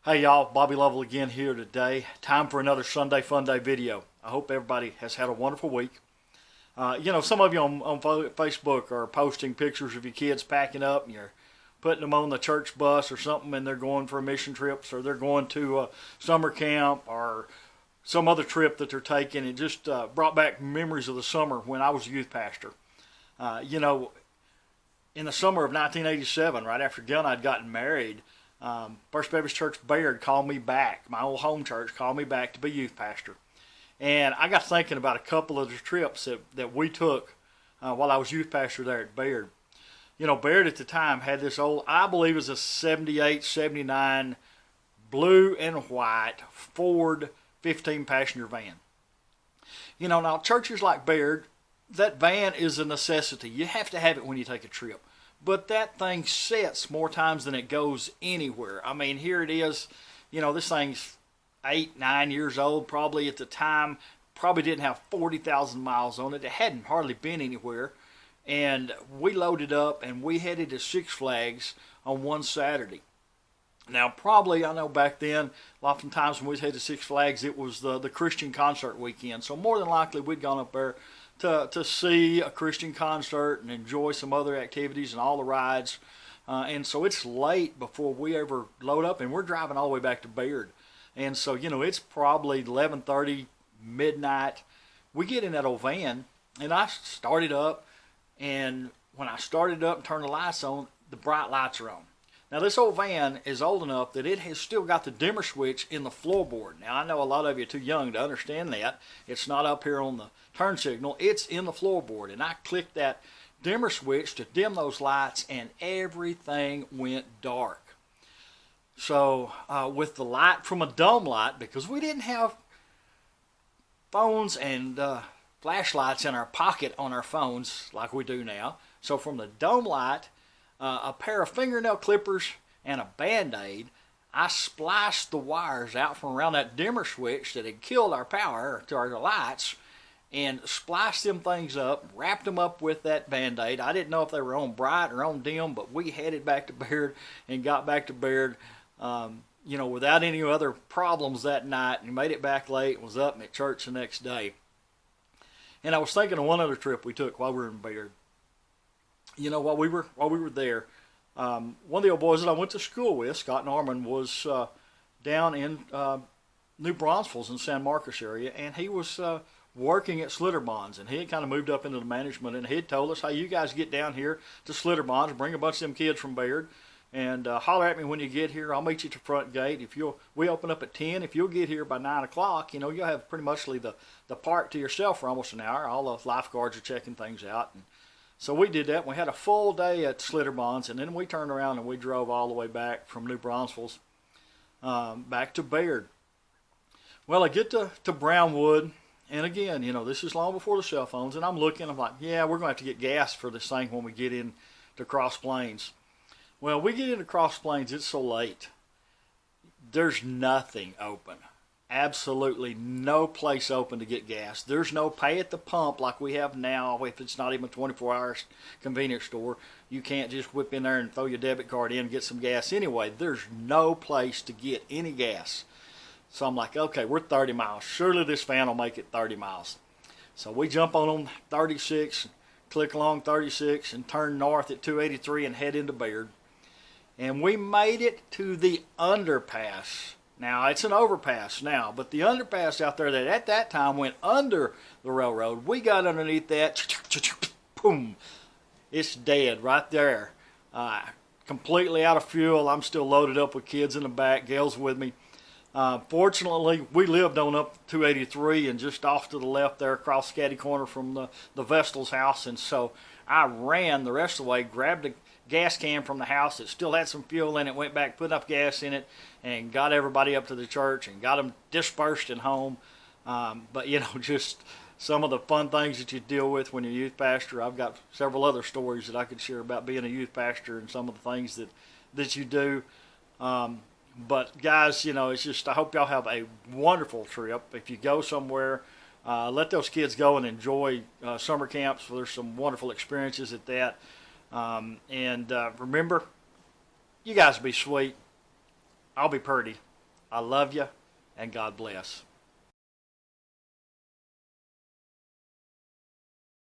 Hey y'all, Bobby Lovell again here today. Time for another Sunday Funday video. I hope everybody has had a wonderful week. Some of you on Facebook are posting pictures of your kids packing up and you're putting them on the church bus or something and they're going for mission trips or they're going to summer camp or some other trip that they're taking. It just brought back memories of the summer when I was a youth pastor. In the summer of 1987, right after Gil and I had gotten married, First Baptist Church Baird called me back. My old home church called me back to be youth pastor. And I got thinking about a couple of the trips that we took while I was youth pastor there at Baird. Baird at the time had this old, I believe it was a 78, 79 blue and white Ford 15-passenger van. Now churches like Baird, that van is a necessity. You have to have it when you take a trip. But that thing sits more times than it goes anywhere. I mean, here it is. This thing's 8, 9 years old probably at the time. Probably didn't have 40,000 miles on it. It hadn't hardly been anywhere. And we loaded up and we headed to Six Flags on one Saturday. Now, probably, I know back then, oftentimes when we headed to Six Flags, it was the Christian concert weekend. So more than likely, we'd gone up there to see a Christian concert and enjoy some other activities and all the rides. And so it's late before we ever load up, and we're driving all the way back to Baird. And so, it's probably 11:30, midnight. We get in that old van, and I started up, and when I started up and turned the lights on, the bright lights are on. Now, this old van is old enough that it has still got the dimmer switch in the floorboard. Now, I know a lot of you are too young to understand that. It's not up here on the turn signal. It's in the floorboard. And I clicked that dimmer switch to dim those lights, and everything went dark. So, with the light from a dome light, because we didn't have phones and flashlights in our pocket on our phones like we do now. So, from the dome light, a pair of fingernail clippers and a Band-Aid, I spliced the wires out from around that dimmer switch that had killed our power to our lights and spliced them things up, wrapped them up with that Band-Aid. I didn't know if they were on bright or on dim, but we headed back to Baird and got back to Baird, without any other problems that night, and made it back late and was up at church the next day. And I was thinking of one other trip we took while we were in Baird. While we were there, one of the old boys that I went to school with, Scott Norman, was down in New Braunfels in San Marcos area, and he was working at Slitterbonds, and he had kind of moved up into the management, and he had told us, hey, you guys get down here to Slitterbonds, bring a bunch of them kids from Baird, and holler at me when you get here. I'll meet you at the front gate. We open up at 10. If you'll get here by 9 o'clock, you'll have pretty much the park to yourself for almost an hour. All the lifeguards are checking things out. And so we did that. We had a full day at Slitterbonds, and then we turned around and we drove all the way back from New Braunfels back to Baird. Well, I get to Brownwood, and again, this is long before the cell phones, and I'm looking, I'm like, yeah, we're going to have to get gas for this thing when we get into Cross Plains. Well, we get into Cross Plains, it's so late. There's nothing open. Absolutely no place open to get gas. There's no pay at the pump like we have now. If it's not even a 24-hour convenience store, you can't just whip in there and throw your debit card in and get some gas anyway. There's no place to get any gas. So I'm like, okay, we're 30 miles. Surely this van will make it 30 miles. So we jump on 36, click along 36, and turn north at 283 and head into Baird. And we made it to the underpass. Now, it's an overpass now, but the underpass out there that at that time went under the railroad, we got underneath that, boom, it's dead right there. Completely out of fuel. I'm still loaded up with kids in the back. Gail's with me. Fortunately, we lived on up 283 and just off to the left there across Scatty Corner from the Vestal's house, and so I ran the rest of the way, grabbed a gas can from the house that still had some fuel in it, went back, put enough gas in it, and got everybody up to the church and got them dispersed and home. But just some of the fun things that you deal with when you're a youth pastor. I've got several other stories that I could share about being a youth pastor and some of the things that you do. But guys, it's just, I hope y'all have a wonderful trip. If you go somewhere, let those kids go and enjoy summer camps. There's some wonderful experiences at that. Remember, you guys be sweet. I'll be pretty. I love you, and God bless.